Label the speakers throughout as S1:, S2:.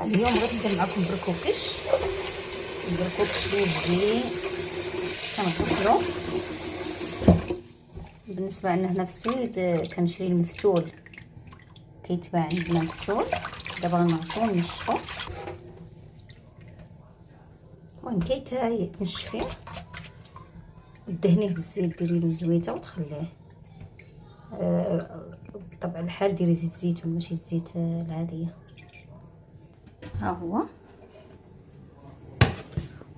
S1: اليوم غادي ندير معكم بركوكش اللي كنغسلو. بالنسبه عندنا هنا في السويد كنشري المفتول، كيتباع عندنا مفتول. دابا غنغسلو ونشفو. المهم تنشفيه ودهنيه بالزيت، ديري له زويته وتخليه. بطبع الحال ديري زيت الزيتون ماشي الزيت العاديه. ها هو.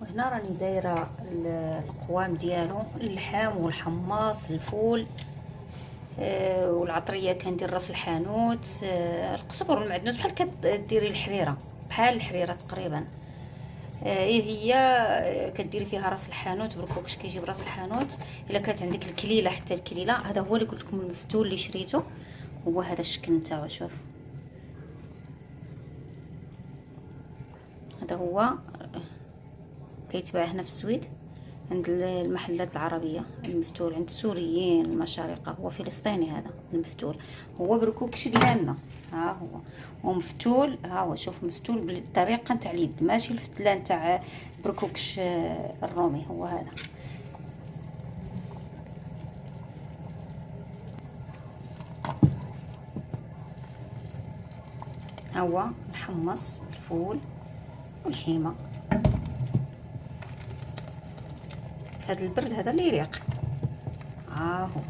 S1: وهنا راني دايره القوام ديالو، اللحم والحماص، الفول، والعطريه كندير راس الحانوت، القزبر والمعدنوس، بحال كديري الحريره، بحال الحريره تقريبا. هي كديري فيها راس الحانوت. بركوكش كيجيب راس الحانوت. الا كانت عندك الكليله، حتى الكليله، هذا هو اللي قلت لكم المفتول اللي شريته، هو هذا الشكل نتاعو. شوف هذا هو كيتباع هنا في السويد عند المحلات العربيه. المفتول عند السوريين، المشارقه، هو فلسطيني هذا المفتول. هو بركوكش ديالنا. ها هو مفتول. ها هو شوف، مفتول بالطريقه نتاع اليد، ماشي الفتلان تاع بركوكش الرومي. هو هذا. ها هو الحمص، الفول والحيمه. هذا البرد هذا اللي يريق. ها هو.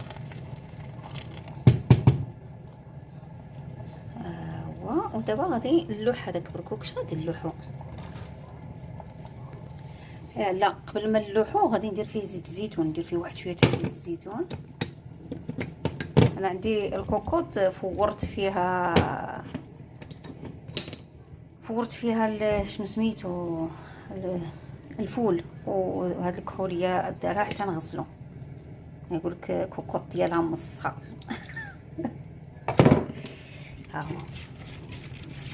S1: ودابا غادي نلوح هذاك بركوكش، غادي نلوحو. لا، قبل ما نلوحو غادي ندير فيه زيت الزيتون، ندير فيه واحد شويه تاع زيت الزيتون. انا عندي الكوكوط فورت فيها شنو سميتو، الفول، وهاد الكحوليه دارها حتى نغسلو. يقول لك كوكوط ديالها مسخه. ها هو.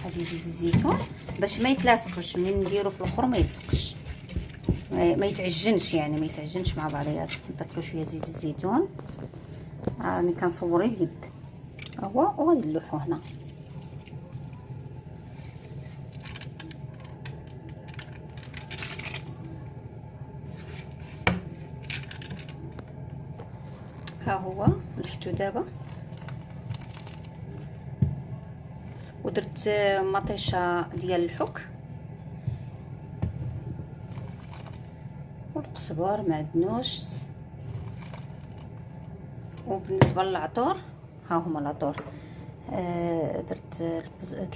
S1: هادي زيت الزيتون باش ما يتلاصقش، منين نديرو في الاخر ما يلصقش، ما يتعجنش، يعني ما يتعجنش مع بعضياته. نطيقلو شويه زيت الزيتون. راني كنصوري بيد. ها هو. وغادي نلوحو هنا. ها هو لحتو دابا، ودرت مطيشه ديال الحك والقزبر معدنوس. وبالنسبه للعطور، ها هما العطور. درت